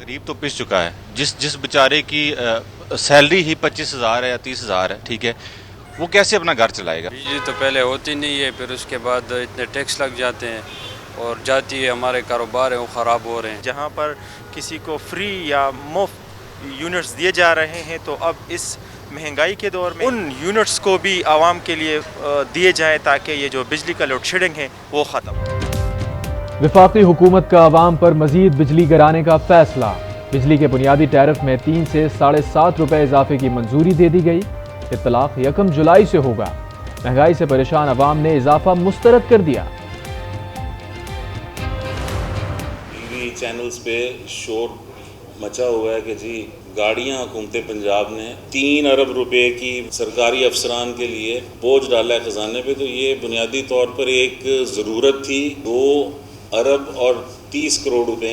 गरीब तो पिस चुका है, जिस बेचारे की सैलरी ही 25,000 है या 30,000 है, ठीक है, वो कैसे अपना घर चलाएगा। बिजली तो पहले होती नहीं है, फिर उसके बाद इतने टैक्स लग जाते हैं और जाती है हमारे कारोबार हैं वो ख़राब हो रहे हैं। जहाँ पर किसी को फ्री या मुफ्त यूनिट्स दिए जा रहे हैं, तो अब इस महंगाई के दौर में उन यूनिट्स को भी आवाम के लिए दिए जाए ताकि ये जो बिजली का लोड शेडिंग है वो ख़त्म हो। वफाकी हुकूमत का आवाम पर मजीद बिजली गिराने का फैसला। बिजली के बुनियादी टैरिफ में 3 से 7.5 रुपए इजाफे की मंजूरी दे दी गई। इत्तलाक 1 जुलाई से होगा। महंगाई से परेशान अवाम ने इजाफा मुस्तरद कर दिया। टीवी चैनल्स पे शोर मचा हुआ है कि जी गाड़ियां हुकूमत पंजाब ने 3 अरब रुपए की सरकारी अफसरान के लिए बोझ डाला है खजाने पे। तो ये बुनियादी तौर पर एक ज़रूरत थी। 2 अरब और 30 करोड़ रुपए,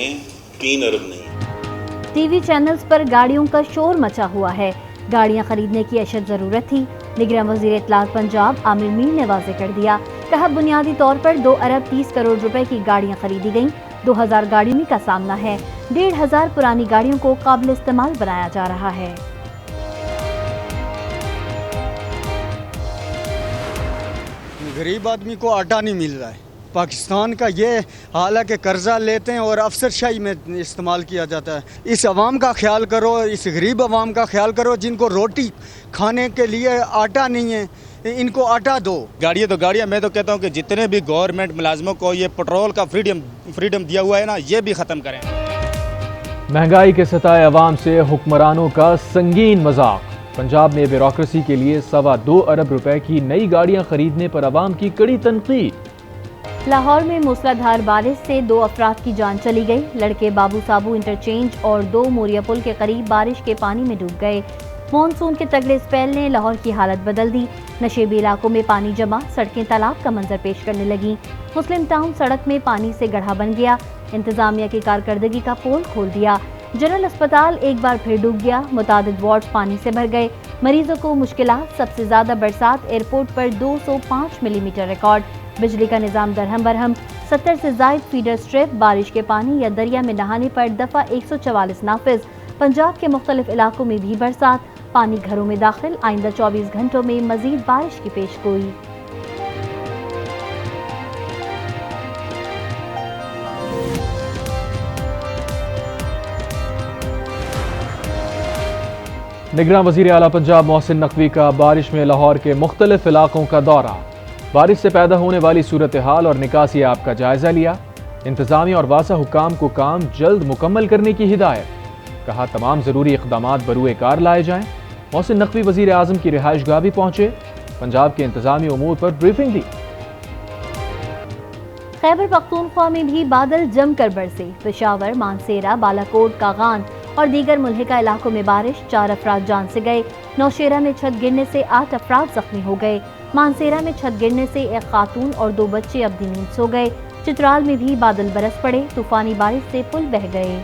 3 अरब नहीं। टीवी चैनल्स पर गाड़ियों का शोर मचा हुआ है। गाड़ियां खरीदने की अशद जरूरत थी। निगरां वज़ीर इत्तलात पंजाब आमिर मीर ने वाज़े कर दिया। कहा बुनियादी तौर पर 2 अरब 30 करोड़ रुपए की गाड़ियां खरीदी गईं। 2000 गाड़ियों का सामना है। 1,500 पुरानी गाड़ियों को काबिल इस्तेमाल बनाया जा रहा है। गरीब आदमी को आटा नहीं मिल रहा है। पाकिस्तान का ये हाल है कि कर्जा लेते हैं और अफसरशाही में इस्तेमाल किया जाता है। इस अवाम का ख्याल करो, इस गरीब अवाम का ख्याल करो जिनको रोटी खाने के लिए आटा नहीं है, इनको आटा दो। गाड़ियाँ तो गाड़ियाँ, मैं तो कहता हूँ कि जितने भी गवर्नमेंट मुलाजमों को ये पेट्रोल का फ्रीडम दिया हुआ है ना, ये भी ख़त्म करें। महंगाई के सताए अवाम से हुक्मरानों का संगीन मजाक। पंजाब में ब्यूरोक्रेसी के लिए 2.25 अरब रुपए की नई गाड़ियां खरीदने पर अवाम की कड़ी तनकीद। लाहौर में मूसलाधार बारिश से 2 अफराद की जान चली गई। लड़के बाबू साबू इंटरचेंज और 2 मोरिया पुल के करीब बारिश के पानी में डूब गए। मॉनसून के तगड़े स्पेल ने लाहौर की हालत बदल दी। नशेबी इलाकों में पानी जमा, सड़कें तालाब का मंजर पेश करने लगी। मुस्लिम टाउन सड़क में पानी से गड्ढा बन गया। इंतजामिया की कारकर्दगी का पोल खोल दिया। जनरल अस्पताल एक बार फिर डूब गया। मुतादिद वार्ड पानी से भर गए। मरीजों को मुश्किलात। सबसे ज्यादा बरसात एयरपोर्ट पर 205 मिलीमीटर रिकॉर्ड। बिजली का निजाम दरहम बरहम। 70 से जायद फीडर स्ट्रिप। बारिश के पानी या दरिया में नहाने पर दफा 144 नाफिज। पंजाब के मुख्तलिफ इलाकों में भी बरसात। पानी घरों में दाखिल। आइंदा 24 घंटों में मजीद बारिश की पेशगोई। निगरां वज़ीर आला पंजाब मोहसिन नकवी का बारिश में लाहौर के मुख्तलिफ इलाकों का दौरा। बारिश से पैदा होने वाली सूरत हाल और निकासी आप का जायजा लिया। इंतजामिया और वासा हुकाम को काम जल्द मुकम्मल करने की हिदायत। कहा तमाम जरूरी इक़दामात बरूए कार लाए जाएं। मोहसिन नकवी वज़ीर आज़म की रिहाइशगाह भी पहुंचे। पंजाब के इंतजामी उमूर पर ब्रीफिंग दी। खैबर पख्तूनख्वा में भी बादल जमकर बरसे। पेशावर, मानसेरा, बालाकोट, कागान और दीगर मुल्हिका इलाकों में बारिश। 4 अफराद जान से गए। नौशेरा में छत गिरने से 8 अफराद जख्मी हो गए। मानसेरा में छत गिरने से 1 खातून और 2 बच्चे अब्दी नींद सो गए। चित्राल में भी बादल बरस पड़े। तूफानी बारिश से पुल बह गए।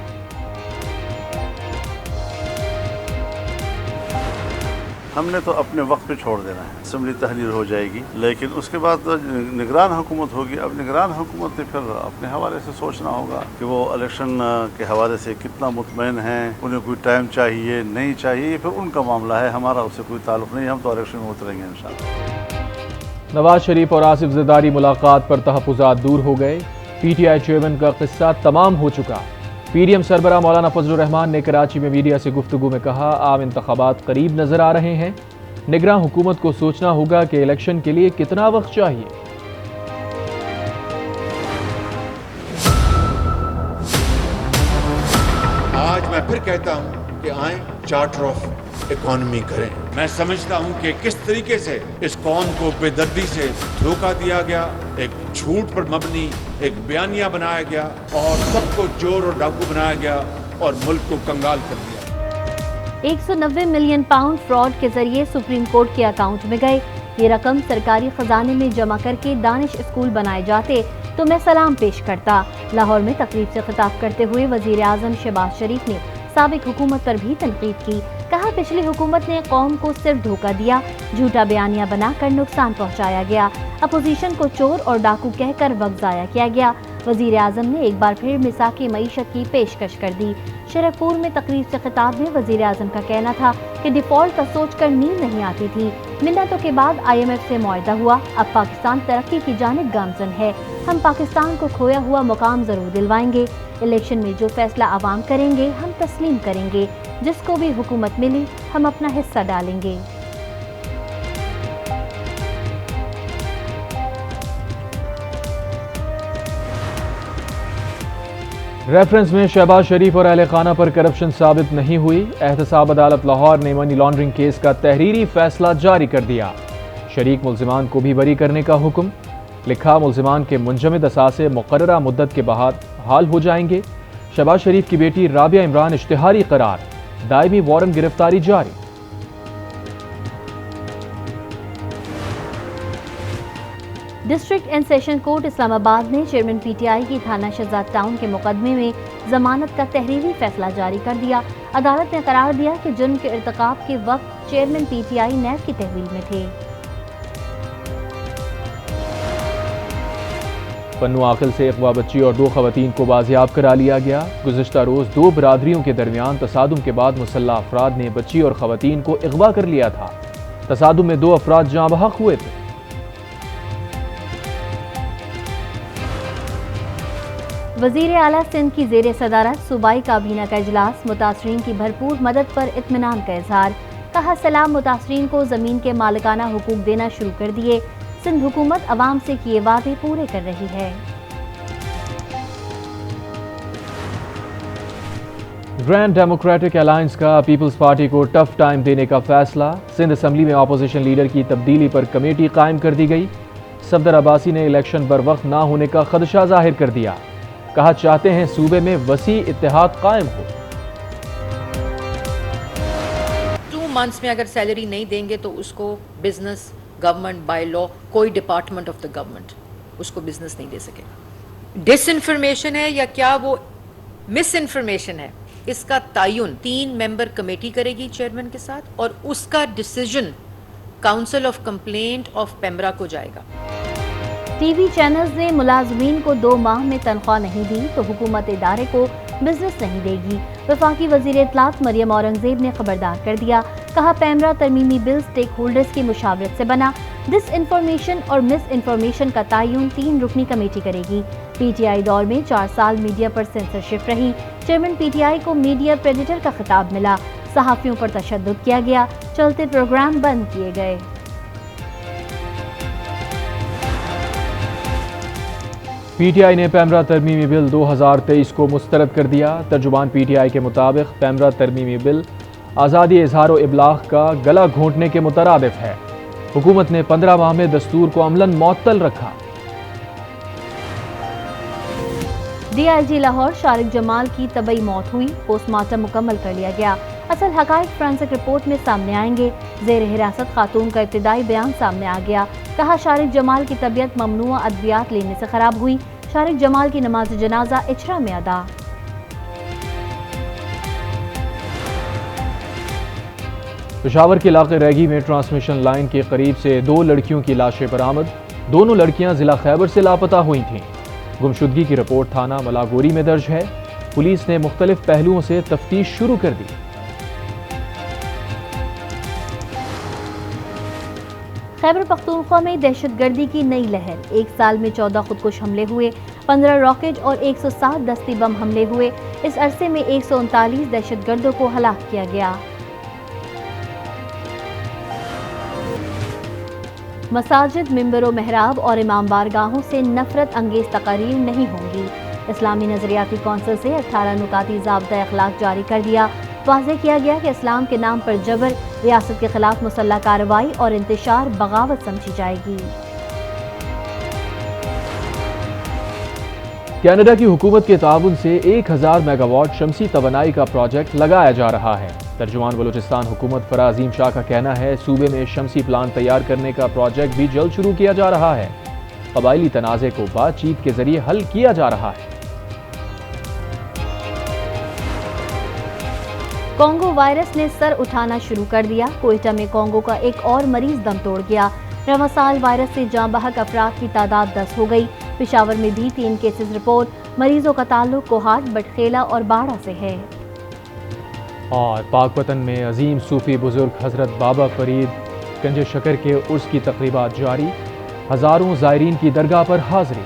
हमने तो अपने वक्त पे छोड़ देना है। असम्बली तहरीर हो जाएगी, लेकिन उसके बाद निगरान हुकूमत होगी। अब निगरान हुकूमत ने फिर अपने हवाले से सोचना होगा कि वो इलेक्शन के हवाले से कितना मुतमईन हैं, उन्हें कोई टाइम चाहिए नहीं चाहिए, ये फिर उनका मामला है, हमारा उससे कोई ताल्लुक़ नहीं। हम तो इलेक्शन में उतरेंगे इंशाअल्लाह। नवाज शरीफ और आसिफ ज़रदारी मुलाकात पर तहफ़्फ़ुज़ात दूर हो गए। PTI चेयरमैन का किस्सा तमाम हो चुका। PDM सरबराह मौलाना फजलुर रहमान ने कराची में मीडिया से गुफ्तगू में कहा, आम इंतखाबात करीब नजर आ रहे हैं। निगरां हुकूमत को सोचना होगा कि इलेक्शन के लिए कितना वक्त चाहिए। आज मैं फिर कहता हूं कि आए चार्टर ऑफ इकोनॉमी करें। मैं समझता हूं कि किस तरीके से इस कौम को बेदर्दी से धोखा दिया गया, एक झूठ पर मबनी एक बयानिया बनाया गया और सबको चोर और डाकू बनाया गया और मुल्क को कंगाल कर दिया। 190 मिलियन पाउंड फ्रॉड के जरिए सुप्रीम कोर्ट के अकाउंट में गए। ये रकम सरकारी खजाने में जमा करके दानिश स्कूल बनाए जाते तो मैं सलाम पेश करता। लाहौर में तकरीब से खिताब करते हुए वजीर आजम शहबाज शरीफ ने साबिक हुकूमत पर भी तनकीद की। कहा पिछली हुकूमत ने कौम को सिर्फ धोखा दिया, झूठा बयानिया बनाकर नुकसान पहुंचाया गया। अपोजिशन को चोर और डाकू कहकर वक्त जाया किया गया। वजीर आजम ने एक बार फिर मिसाक मईशत की पेशकश कर दी। शरफपुर में तकरीब से खिताब में वजीर आजम का कहना था कि डिफॉल्ट का सोच कर नींद नहीं आती थी। मिन्नतों के बाद IMF से मुआहदा हुआ, अब पाकिस्तान तरक्की की जानिब गामजन है। हम पाकिस्तान को खोया हुआ मुकाम जरूर दिलवाएंगे। इलेक्शन में जो फैसला आवाम करेंगे हम तस्लीम करेंगे। जिसको भी हुकूमत मिली हम अपना हिस्सा डालेंगे। रेफरेंस में शहबाज शरीफ और अहले खाना पर करप्शन साबित नहीं हुई। एहतसाब अदालत लाहौर ने मनी लॉन्ड्रिंग केस का तहरीरी फैसला जारी कर दिया। शरीक मुल्जिमान को भी बरी करने का हुक्म। लिखा, मुल्जिमान के मुंजमद असासे मुकर्ररा मुद्दत के बाद हाल हो जाएंगे। शहबाज शरीफ की बेटी राबिया इमरान इश्तिहारी करार, दायमी वारंट गिरफ्तारी जारी। District and session court Islamabad ने चेयरमैन PTI की थाना शहजाद टाउन के मुकदमे में जमानत का तहरीरी फैसला जारी कर दिया। अदालत ने करार दिया कि जुर्म के इर्तिकाब के वक्त चेयरमैन PTI नैब की तहवील में थे। पन्नू आकिल से अगवा बच्ची और 2 खवातीन को बाजियाब करा लिया गया। गुज़िश्ता रोज 2 बरादरियों के दरमियान तसादुम के बाद मुसल्लह अफराद ने बच्ची और खवातीन को अगवा कर लिया था। तसादुम में 2 अफराद जाँ बहक हुए थे। वजीर आला सिंध की जेर सदारत सूबाई काबीना का इजलास, मुतासरीन की भरपूर मदद पर इत्मीनान का इजहार। कहा, सलाम मुतासरीन को जमीन के मालिकाना हुकूक देना शुरू कर दिए। सिंध हुकूमत अवाम से किए वादे पूरे कर रही है। ग्रैंड डेमोक्रेटिक अलायंस का पीपल्स पार्टी को टफ टाइम देने का फैसला। सिंध असम्बली में अपोजिशन लीडर की तब्दीली पर कमेटी कायम कर दी गई। सफदर अब्बासी ने इलेक्शन पर वक्त ना होने का खदशा जाहिर कर दिया। कहा, चाहते हैं सूबे में वसी इत्तेहाद कायम हो। 2 मंथ्स में अगर सैलरी नहीं देंगे तो उसको बिजनेस, गवर्नमेंट बाय लॉ, कोई डिपार्टमेंट ऑफ द गवर्नमेंट उसको बिजनेस नहीं दे सकेगा। डिसइंफॉर्मेशन है या क्या वो मिस इन्फॉर्मेशन है, इसका तयन 3 मेंबर कमेटी करेगी चेयरमैन के साथ, और उसका decision council of complaint of PEMRA को जाएगा। TV चैनल्स ने मुलाजमीन को 2 माह में तनख्वाह नहीं दी तो हुकूमत इदारे को बिजनेस नहीं देगी। वफाकी वजीर इत्तलात मरियम औरंगजेब ने खबरदार कर दिया। कहा, पेमरा तरमीमी बिल स्टेक होल्डर्स की मुशावरत से बना। डिस इन्फॉर्मेशन और मिस इन्फॉर्मेशन का तयन 3 रुकनी कमेटी करेगी। PTI दौर में 4 साल मीडिया पर सेंसरशिप रही। चेयरमैन PTI को मीडिया प्रेडेटर का खिताब मिला। सहाफियों पर तशद्दुद किया गया, चलते प्रोग्राम बंद किए गए। PTI ने पेमरा तरमीमी बिल 2023 को मुस्तरद कर दिया। तर्जुमान PTI के मुताबिक पेमरा तरमीमी बिल आज़ादी इजहार व इबलाग का गला घोंटने के मुतरादिफ है। हुकूमत ने 15 माह में दस्तूर को अमलन मुअत्तल रखा। DIG लाहौर शारिक जमाल की तबई मौत हुई, पोस्टमार्टम मुकम्मल कर लिया गया। असल हकाइक फोरेंसिक रिपोर्ट में सामने आएंगे। जेर हिरासत खातून का इब्तिदाई बयान सामने आ गया। कहा, शारिक जमाल की तबीयत ममनुआ अद्वियात लेने से खराब हुई। शारिक जमाल की नमाज जनाजा इचरा में अदा। पेशावर के इलाके रैगी में ट्रांसमिशन लाइन के करीब से 2 लड़कियों की लाशें बरामद। दोनों लड़कियां जिला खैबर से लापता हुई थीं। गुमशुदगी की रिपोर्ट थाना मलागोरी में दर्ज है। पुलिस ने मुख्तलिफ पहलुओं से तफ्तीश शुरू कर दी। खैबर पख्तूनख्वा में दहशतगर्दी की नई लहर। 1 साल में 14 खुदकुश हमले हुए, 15 रॉकेट और 107 दस्ती बम हमले हुए। इस अरसे में 139 दहशतगर्दों को हलाक किया गया। मसाजिद, मिंबर व महराब और इमाम बारगाहों से नफरत अंगेज तकारीर नहीं होंगी। इस्लामी नजरियाती कौंसिल से 18 नुकाती ज़ाब्ता अखलाक जारी कर दिया। वाज़ेह किया गया कि इस्लाम के नाम पर जबर, रियासत के खिलाफ मुसल्लह कार्रवाई और इंतशार बगावत समझी जाएगी। कनाडा की हुकूमत के ताउन से 1000 मेगावाट शमसी तवानाई का प्रोजेक्ट लगाया जा रहा है। तर्जुमान बलूचिस्तान हुकूमत फराज अजीम शाह का कहना है, सूबे में शमसी प्लांट तैयार करने का प्रोजेक्ट भी जल्द शुरू किया जा रहा है। कबायली तनाज़े को बातचीत के जरिए हल किया जा रहा है। कोंगो वायरस ने सर उठाना शुरू कर दिया। कोयटा में कोंगो का एक और मरीज दम तोड़ गया। रवां साल वायरस से जाँ बहक अफराद की तादाद 10 हो गई। पिशावर में भी 3 केसेस रिपोर्ट। मरीजों का ताल्लुक कोहाट, बटखेला और बाड़ा से है। और पाक वतन में अजीम सूफी बुजुर्ग हज़रत बाबा फरीद गंज शकर के उर्स की तकरीबात जारी। हज़ारों ज़ायरीन की दरगाह पर हाज़री।